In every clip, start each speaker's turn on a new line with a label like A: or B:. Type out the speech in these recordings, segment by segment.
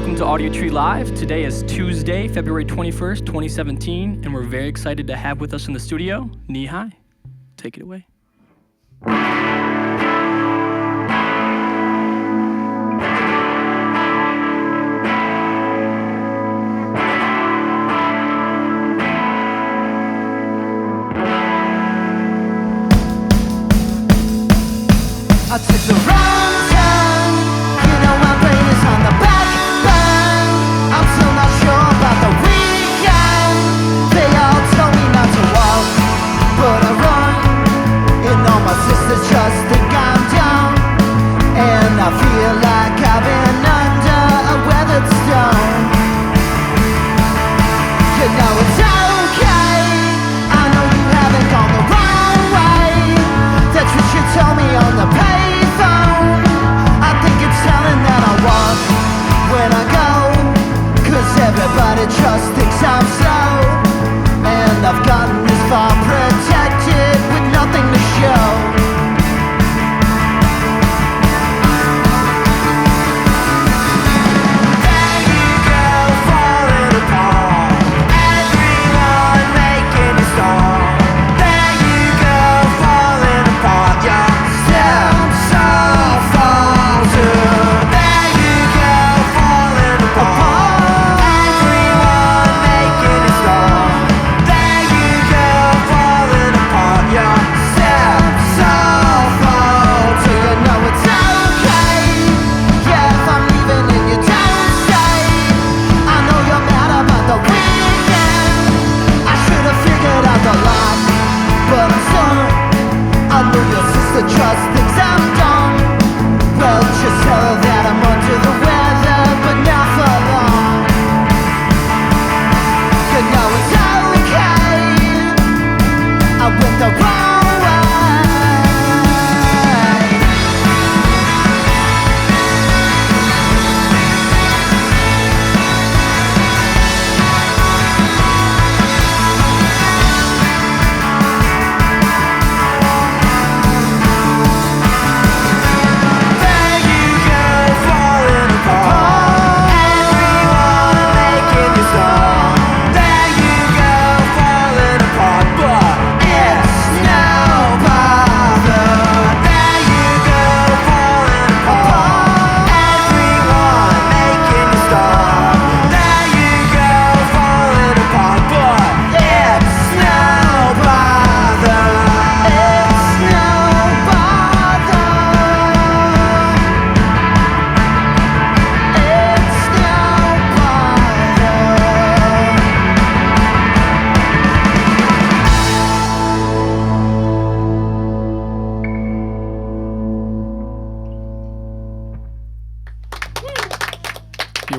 A: welcome to Audiotree Live. Today is Tuesday, February 21st, 2017, and we're very excited to have with us in the studio, Knee-High. Take it away.
B: I took the wrong turn. You know my brain is on the back burn. I'm still not sure about the weekend. They all told me not to walk, but I run. And all my sisters just think I'm dumb. And I feel like I've been under a weathered stone. You know it's okay. I know you haven't gone the wrong way. That's what you told me on the page. When I go, 'cause everybody just thinks I'm slow. And I've gotten this far protected with nothing to show.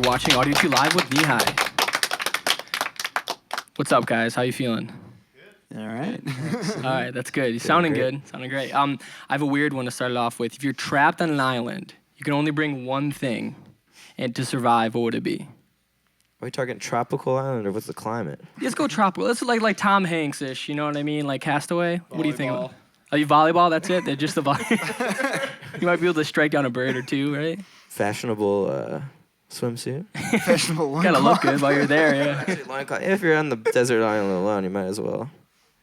A: Watching Audiotree Live with Knee-High. What's up, guys? How you feeling?
C: Good. All right.
A: All right, that's good. You're sounding good. Sounding great. I have a weird one to start it off with. If you're trapped on an island, you can only bring one thing, and to survive, what would it be?
D: Are we talking tropical island or what's the climate?
A: Let's go tropical. Let's like Tom Hanks-ish. You know what I mean? Like Castaway. What do you think?
C: Volleyball.
A: Are you volleyball? That's it. They're just the volleyball. You might be able to strike down a bird or two, right?
D: Fashionable swimsuit.
C: Professional one.
A: Gotta look good while you're there, yeah.
D: Actually, loincloth. If you're on the desert island alone, you might as well.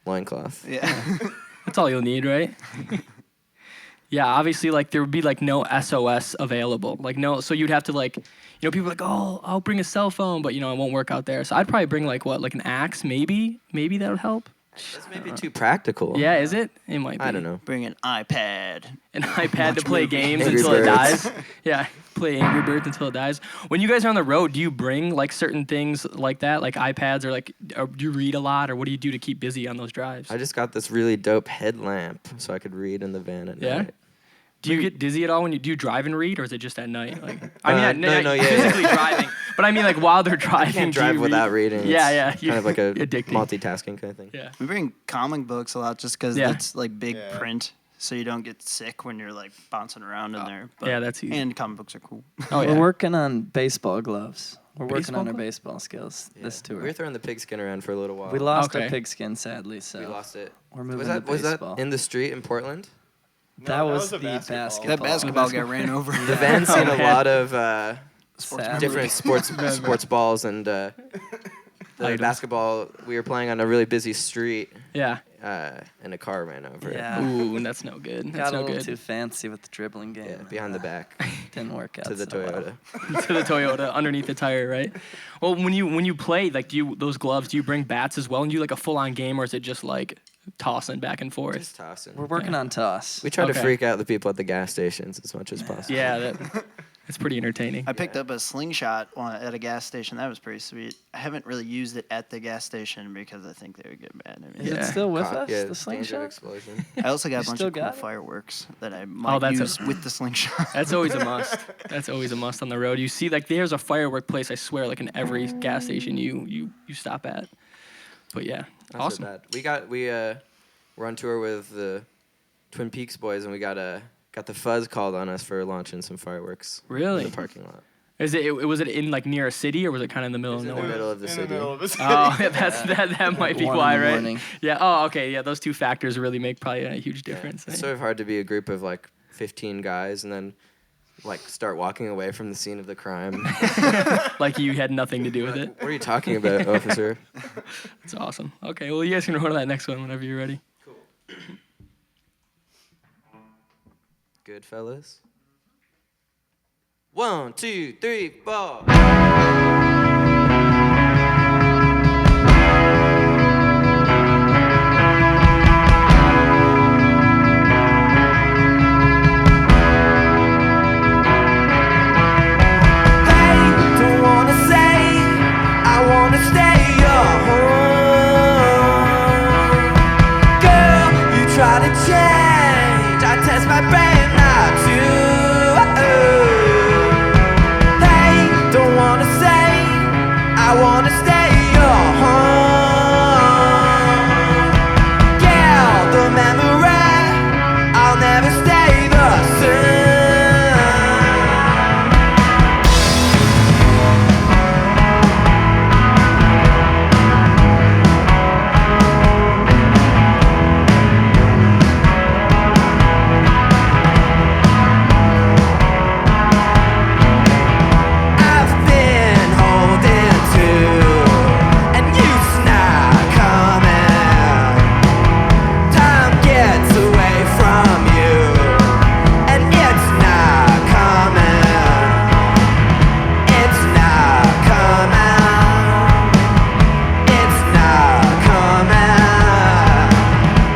D: Loincloth.
C: Yeah.
A: That's all you'll need, right? Yeah, obviously, like, there would be, like, no SOS available. Like, no, so you'd have to, like, you know, people are like, oh, I'll bring a cell phone, but, you know, it won't work out there. So I'd probably bring, like, what, like an axe, maybe? Maybe that would help?
D: That's maybe too practical.
A: Yeah, is it? It might be.
D: I don't know.
C: Bring an iPad.
A: An iPad to play games
D: Angry
A: until it
D: Birds.
A: dies. Yeah, play Angry Birds until it dies. When you guys are on the road, do you bring, like, certain things like that, like iPads, or, like, or do you read a lot, or what do you do to keep busy on those drives?
D: I just got this really dope headlamp so I could read in the van at
A: Yeah?
D: night.
A: Do you get dizzy at all when you do you drive and read, or is it just at night? Like, I mean, at night,
D: no, yeah,
A: physically driving, but I mean, like, while they're driving.
D: I can't
A: do you
D: drive
A: read?
D: without reading.
A: Yeah,
D: It's
A: yeah.
D: kind of like a
A: addicting.
D: multitasking kind of thing.
A: Yeah.
C: We bring comic books a lot just because
A: Yeah.
C: it's like big print, so you don't get sick when you're like bouncing around in there. But,
A: Yeah, that's easy.
C: And comic books are cool.
A: Oh, yeah.
E: We're working on baseball gloves. We're working
A: Baseball
E: on our
A: glove?
E: baseball skills this tour.
D: We were throwing the pigskin around for a little while.
E: We lost
A: Okay.
E: our pigskin, sadly, so
D: We lost it.
E: we're moving
D: Was that
E: to baseball.
D: in the street in Portland?
E: that was
F: a
E: the basketball.
C: That basketball got ran over.
D: The van's seen a lot of
E: Sad.
D: different sports balls and the
A: Items.
D: basketball. We were playing on a really busy street,
A: Yeah.
D: and a car ran over it.
E: Yeah.
A: Ooh, that's no good. That's
E: Got a
A: no
E: little
A: good.
E: too fancy with the dribbling game.
D: Yeah,
E: and,
D: behind the back
E: Didn't work out
D: to the
E: so well.
D: Toyota.
A: To the Toyota underneath the tire, right? Well, when you play, like, those gloves? Do you bring bats as well and do like a full on game, or is it just like tossing back and forth?
D: Just tossing.
E: We're working on toss.
D: We try to
A: Okay.
D: freak out the people at the gas stations as much as possible.
A: Yeah, it's pretty entertaining.
C: I picked up a slingshot at a gas station. That was pretty sweet. I haven't really used it at the gas station because I think they would get mad at me.
E: Is
A: Yeah.
E: it still with us,
D: Yeah,
E: the
D: danger of
E: slingshot?
D: explosion.
C: I also got a
E: You
C: bunch
E: still
C: of cool
E: got it?
C: fireworks that I might
A: that's
C: use with the slingshot.
A: That's always a must. That's always a must on the road. You see, like, there's a firework place, I swear, like in every gas station you stop at. But yeah,
D: Not
A: awesome.
D: so bad. We're on tour with the Twin Peaks boys, and we got the fuzz called on us for launching some fireworks.
A: Really?
D: In the parking lot.
A: Was it in like near a city, or was it kind of in the middle
D: It was
A: of
D: in the
A: nowhere?
D: middle of the city.
A: Oh, that might be
E: 1 in
A: why,
E: the
A: right?
E: morning.
A: Yeah. Oh, okay. Yeah, those two factors really make probably a huge difference.
D: It's sort of hard to be a group of like 15 guys and then like start walking away from the scene of the crime.
A: Like you had nothing to do with it.
D: What are you talking about, officer?
A: It's awesome. Okay, well, you guys can roll to that next one whenever you're ready.
D: Good fellas. 1, 2, 3, 4.
B: Hey, don't wanna say I wanna stay your home. Girl, you try to change. I test my brain not to. Hey, don't wanna say I wanna stay your home. Yeah, the memory, I'll never stay the same. I've been holding to, and you's not coming. Time gets away from you, and it's not coming. It's not coming. It's not coming.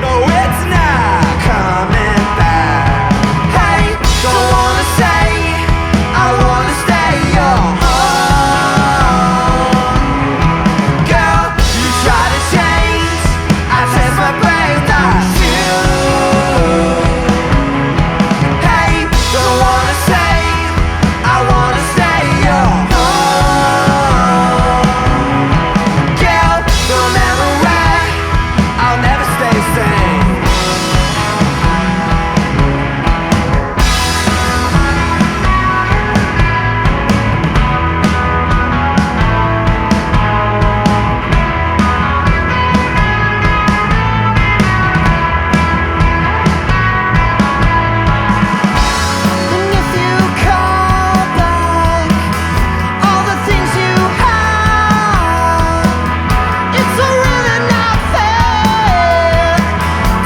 B: No, it's not coming back. Hey, don't wanna say I wanna stay your home. Girl, you try to change. I test my brain not to. Hey, don't wanna say I wanna stay your home. Girl, no matter where, I'll never stay sane. And if you call back all the things you had, it's really not fair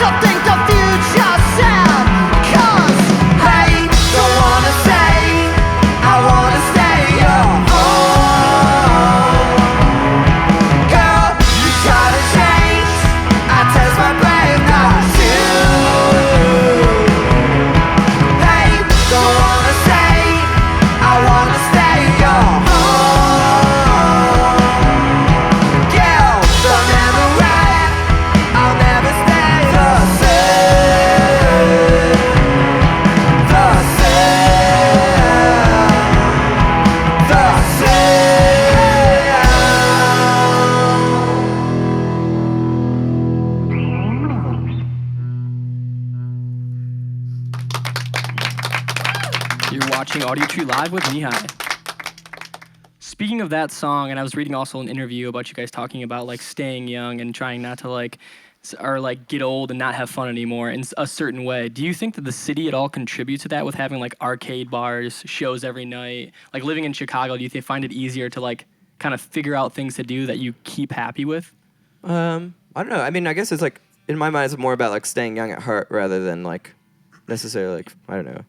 B: to think the future's sad. 'Cause hey, don't wanna say I wanna stay your home. Girl, you try to change. I test my brain not to. Hey, don't wanna say I wanna stay your home. Yeah, the memory, I'll never stay the same. The same. The
A: You're watching Audiotree Live with Mihai. Speaking of that song, and I was reading also an interview about you guys talking about like staying young and trying not to like or like get old and not have fun anymore in a certain way. Do you think that the city at all contributes to that with having like arcade bars, shows every night? Like living in Chicago, do you find it easier to like kind of figure out things to do that you keep happy with?
D: I don't know. I mean, I guess it's like in my mind, it's more about like staying young at heart rather than like necessarily like I don't know,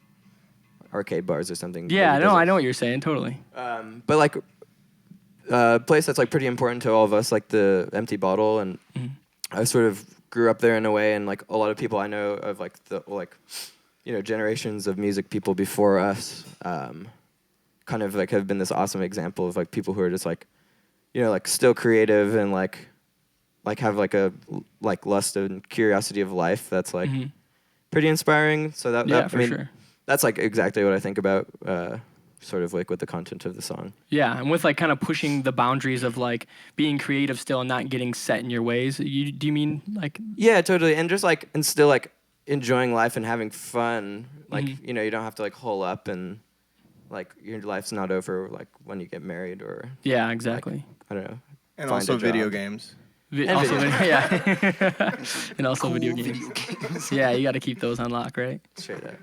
D: arcade bars or something.
A: Yeah,
D: Maybe
A: no, I
D: doesn't-
A: know what you're saying totally.
D: But like a place that's like pretty important to all of us, like the Empty Bottle, and I sort of grew up there in a way, and like a lot of people I know of like the like generations of music people before us, kind of like have been this awesome example of like people who are just like like still creative and like have like a like lust and curiosity of life that's like pretty inspiring. So that
A: Yeah,
D: I
A: for
D: mean,
A: sure.
D: that's like exactly what I think about sort of like with the content of the song.
A: Yeah, and with like kind of pushing the boundaries of like being creative still and not getting set in your ways. Do you mean like?
D: Yeah, totally. And just like and still like enjoying life and having fun. Like you don't have to like hole up and like your life's not over like when you get married or
A: Yeah, exactly.
D: I don't know.
F: And
D: find
F: also
D: a
F: video
D: job.
F: games.
A: Also, yeah, and also video games.
C: Video games.
A: Yeah, you got to keep those on lock, right?
D: Straight up.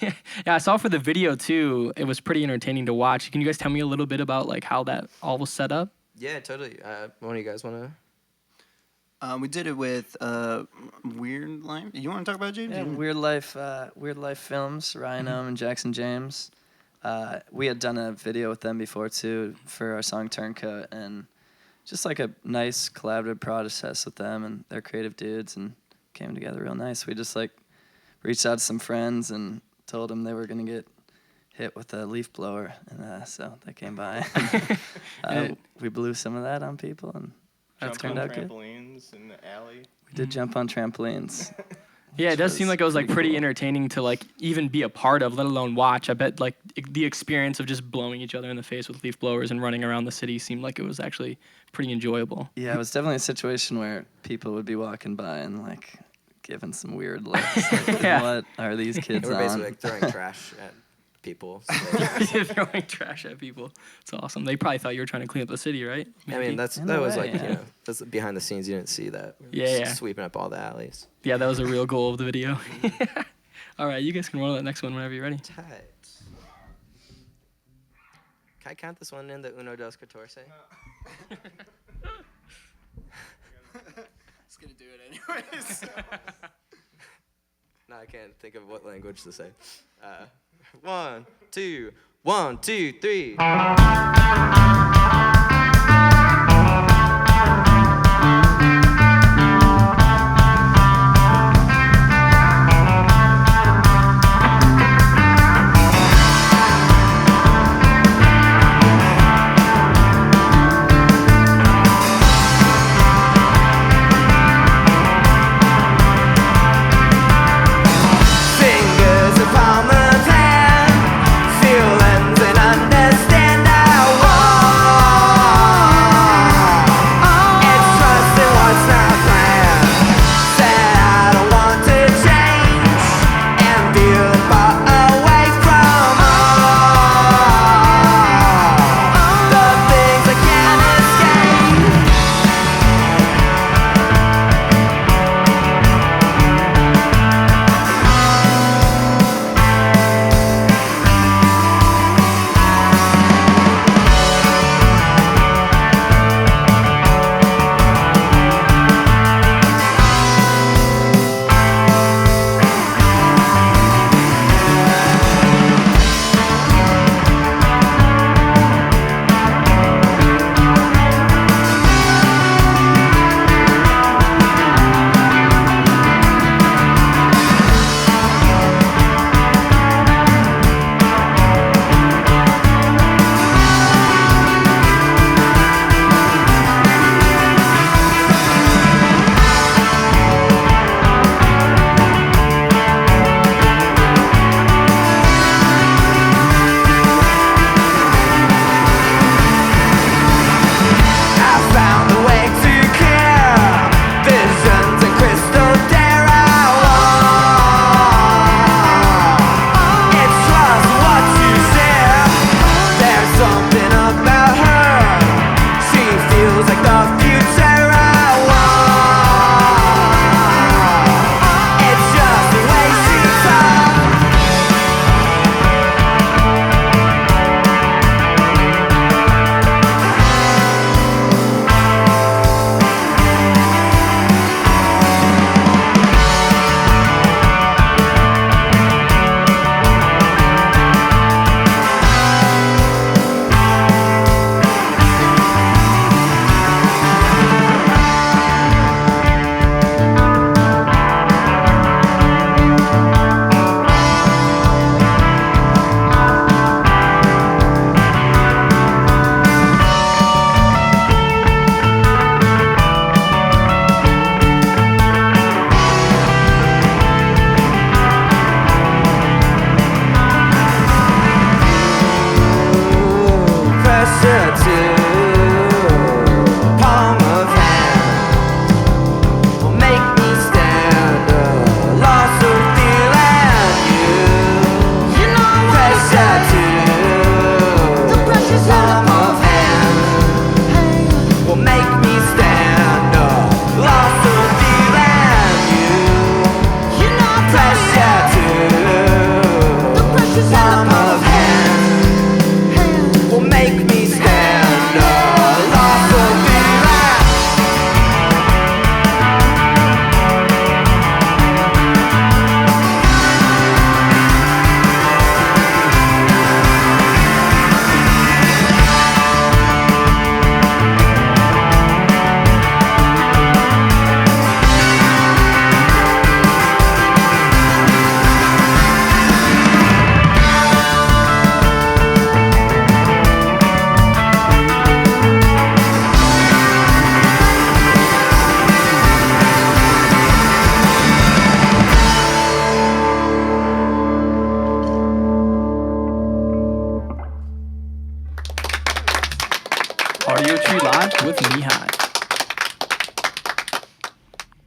A: Yeah, I saw for the video too. It was pretty entertaining to watch. Can you guys tell me a little bit about like how that all was set up?
D: Yeah, totally. One of you guys want to?
C: We did it with Weird Life. You want to talk about it, James?
E: Yeah, Weird Life Films, Ryan and Jackson James. We had done a video with them before too for our song Turncoat, and just like a nice collaborative process with them, and they're creative dudes and came together real nice. We just like reached out to some friends and told them they were gonna get hit with a leaf blower, and so they came by. We blew some of that on people, and
A: That's
E: turned
F: Jump
E: out
F: on
E: good.
F: trampolines in the alley.
E: We did jump on trampolines.
A: Yeah, it does seem
E: was
A: like it was like
E: pretty
A: pretty
E: cool.
A: entertaining to like even be a part of, let alone watch. I bet like the experience of just blowing each other in the face with leaf blowers and running around the city seemed like it was actually pretty enjoyable.
E: Yeah, it was definitely a situation where people would be walking by and like giving some weird looks. Like,
A: Yeah.
E: What are these kids
D: We're
E: on?
D: basically like throwing trash at people. So,
A: Throwing trash at people. It's awesome. They probably thought you were trying to clean up the city, right?
D: I mean,
A: Maybe?
D: that
E: In a
D: was
E: way,
D: like
E: yeah.
D: that's behind the scenes. You didn't see that. We were
A: Yeah,
D: just
A: yeah.
D: Sweeping up all the alleys.
A: Yeah, that was a real goal of the video. All right, you guys can roll that next one whenever you're ready.
D: Tight. Can I count this one in the uno dos catorce?
C: It's gonna do it anyways.
D: No, I can't think of what language to say. 1, 2, 1, 2, 3.
B: Fingers upon the plan, feelings and understand. I want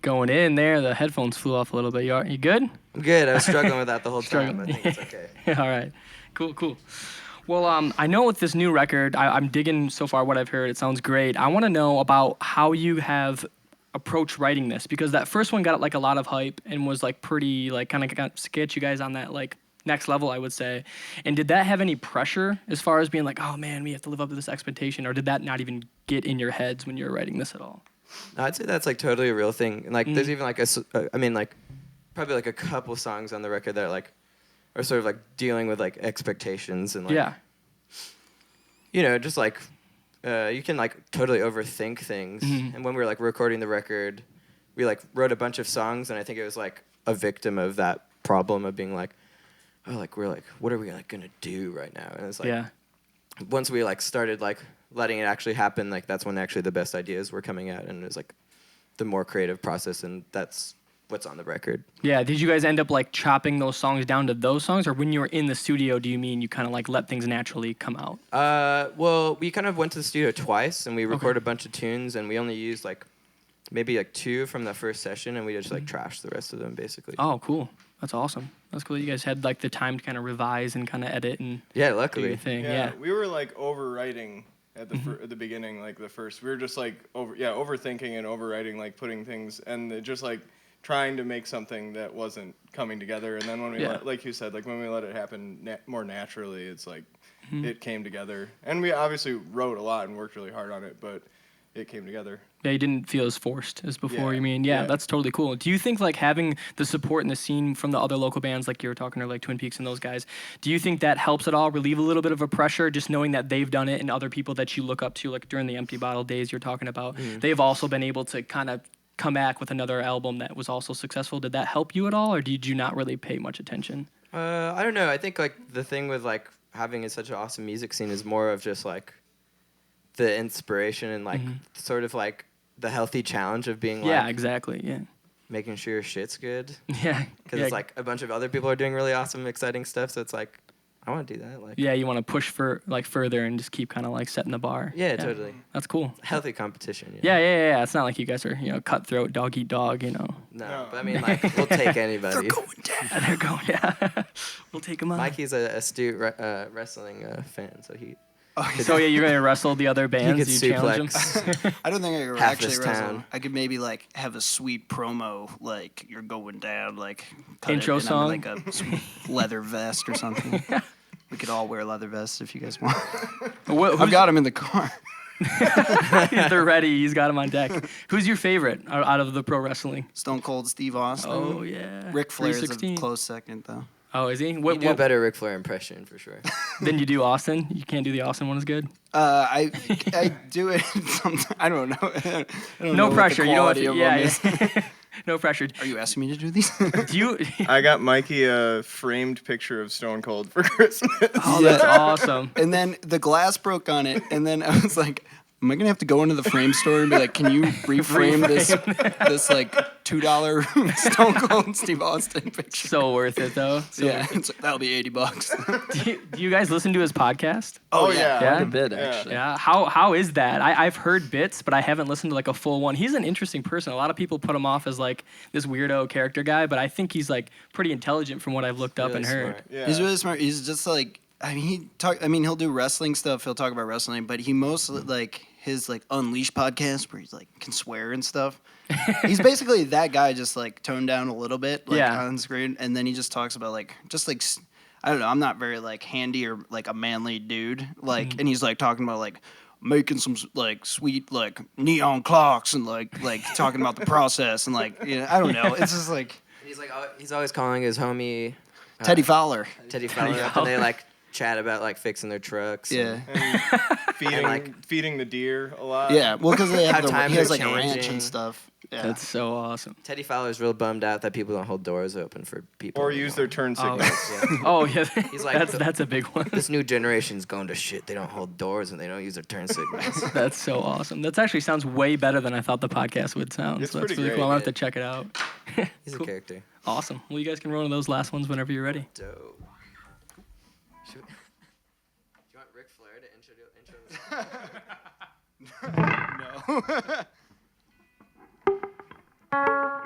A: Going in there, the headphones flew off a little bit. You good?
D: I'm good. I was struggling with that the whole time.
A: Struggling.
D: I think it's okay.
A: All right. Cool. Well, I know with this new record, I'm digging so far what I've heard. It sounds great. I want to know about how you have approached writing this, because that first one got like a lot of hype and was like pretty like kind of get you guys on that like next level, I would say. And did that have any pressure as far as being like, oh man, we have to live up to this expectation, or did that not even get in your heads when you were writing this at all?
D: No, I'd say that's like totally a real thing. And like, there's even like like probably like a couple songs on the record that like are sort of like dealing with like expectations and like, just like you can like totally overthink things. And when we were like recording the record, we like wrote a bunch of songs, and I think it was like a victim of that problem of being like, oh, like we're like, what are we like gonna do right now? And it's like, once we like started like letting it actually happen, like that's when actually the best ideas were coming out, and it was like the more creative process, and that's what's on the record.
A: Yeah, did you guys end up like chopping those songs down to those songs, or when you were in the studio, do you mean you kind of like let things naturally come out?
D: Well, we kind of went to the studio twice, and we recorded a bunch of tunes, and we only used like maybe like 2 from the first session, and we just like trashed the rest of them basically.
A: Oh, cool. That's awesome. That's cool. You guys had like the time to kind of revise and kind of edit and
D: luckily
A: do your thing.
F: Yeah, we were like overwriting at the at the beginning, like the first. We were just like overthinking and overwriting, like putting things and just like trying to make something that wasn't coming together. And then when we like you said, like when we let it happen more naturally, it's like it came together. And we obviously wrote a lot and worked really hard on it, but it came together.
A: Yeah, you didn't feel as forced as before. You mean, that's totally cool. Do you think like having the support in the scene from the other local bands, like you were talking to, like Twin Peaks and those guys, do you think that helps at all, relieve a little bit of a pressure, just knowing that they've done it and other people that you look up to, like during the Empty Bottle days you're talking about, they've also been able to kind of come back with another album that was also successful? Did that help you at all, or did you not really pay much attention?
D: I don't know. I think like the thing with like having such an awesome music scene is more of just like the inspiration and like sort of like the healthy challenge of being like making sure your shit's good. Because it's like a bunch of other people are doing really awesome, exciting stuff. So it's like, I want to do that. Like,
A: you want to push for like further and just keep kind of like setting the bar.
D: Yeah, totally.
A: That's cool.
D: Healthy competition.
A: Yeah. It's not like you guys are cutthroat, dog eat dog.
D: No, but I mean like we'll take anybody.
A: They're going down. They're going. We'll take them on.
D: Mikey's a astute wrestling fan, so he.
A: So you're gonna wrestle the other bands? You challenge them?
C: I don't think I could
D: Half
C: actually
D: this
C: wrestle.
D: town.
C: I could maybe like have a sweet promo, like you're going down, like cut
A: intro
C: it, and
A: song,
C: like a sweet leather vest or something. We could all wear leather vests if you guys want. I've got them in the car.
A: They're ready. He's got them on deck. Who's your favorite out of the pro wrestling?
C: Stone Cold Steve Austin.
A: Oh yeah.
C: Ric Flair's a
A: 316.
C: close second though.
A: Oh, is he?
D: You do a better Ric Flair impression for sure.
A: Then you do Austin? You can't do the Austin one as good?
C: I do it sometimes. I don't know. I don't
A: No
C: know
A: pressure.
C: What the quality of them is.
A: No pressure.
C: Are you asking me to do these?
A: Do you?
F: I got Mikey a framed picture of Stone Cold for Christmas.
A: Oh, that's awesome.
C: And then the glass broke on it, and then I was like, am I gonna have to go into the frame store and be like, can you reframe this like $2 Stone Cold Steve Austin picture?
A: So worth it though.
C: It's like, that'll be $80.
A: Do you guys listen to his podcast?
F: Oh yeah.
E: Quite a bit, actually.
A: Yeah. How is that? I've heard bits, but I haven't listened to like a full one. He's an interesting person. A lot of people put him off as like this weirdo character guy, but I think he's like pretty intelligent from what I've looked up
D: Really
A: and heard.
D: smart.
F: Yeah.
C: He's really smart. He's just like, he'll do wrestling stuff. He'll talk about wrestling, but he mostly like his like Unleashed podcast where he's like can swear and stuff. He's basically that guy, just like toned down a little bit, like on screen, and then he just talks about like I don't know. I'm not very like handy or like a manly dude, like, and he's like talking about like making some like sweet like neon clocks and like talking about the process and like I don't know. It's just like
D: He's always calling his homie
C: Teddy Fowler.
D: Teddy Fowler up, and they like chat about like fixing their trucks.
C: Yeah.
F: And feeding the deer a lot.
C: Yeah, well, because they have
D: times
C: he has
D: are
C: like a ranch
D: changing.
C: and stuff. Yeah.
A: That's so awesome.
D: Teddy Fowler's real bummed out that people don't hold doors open for people.
F: Or
D: anymore.
F: use their turn signals.
A: Oh yeah.
D: He's like,
A: that's a big one.
D: This new generation's going to shit. They don't hold doors and they don't use their turn signals.
A: That's so awesome. That actually sounds way better than I thought the podcast would sound.
F: It's
A: So that's
F: pretty
A: really
F: great.
A: cool. I'll have to check it out.
D: He's
A: Cool.
D: a character.
A: Awesome. Well, you guys can roll one of those last ones whenever you're ready.
D: Dope. Do you want Ric Flair to intro this?
C: No.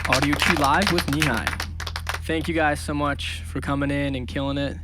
A: Audiotree Live with Mihai. Thank you guys so much for coming in and killing it.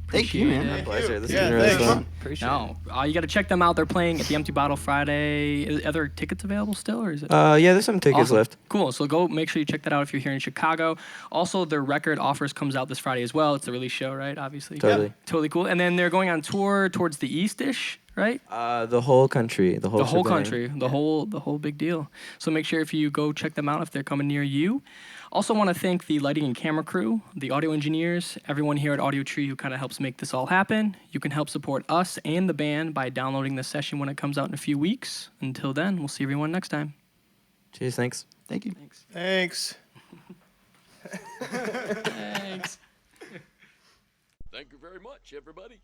C: Thank you, man.
A: Appreciate it.
D: Pleasure. This
F: Yeah,
D: has been really
F: thanks.
D: fun.
E: Appreciate
A: No, you got to check them out. They're playing at the Empty Bottle Friday. Are there tickets available still, or is it?
D: Yeah, there's some tickets
A: Awesome.
D: left.
A: Cool. So go make sure you check that out if you're here in Chicago. Also, their record Offers comes out this Friday as well. It's the release show, right? Obviously.
D: Totally.
A: Totally cool. And then they're going on tour towards the east-ish, right?
D: The whole country. The whole shebang.
A: Country, the whole big deal. So make sure if you go check them out if they're coming near you. Also want to thank the lighting and camera crew, the audio engineers, everyone here at Audiotree who kind of helps make this all happen. You can help support us and the band by downloading the session when it comes out in a few weeks. Until then, we'll see everyone next time.
D: Cheers, thanks.
C: Thank you.
F: Thanks.
A: Thanks.
G: Thank you very much, everybody.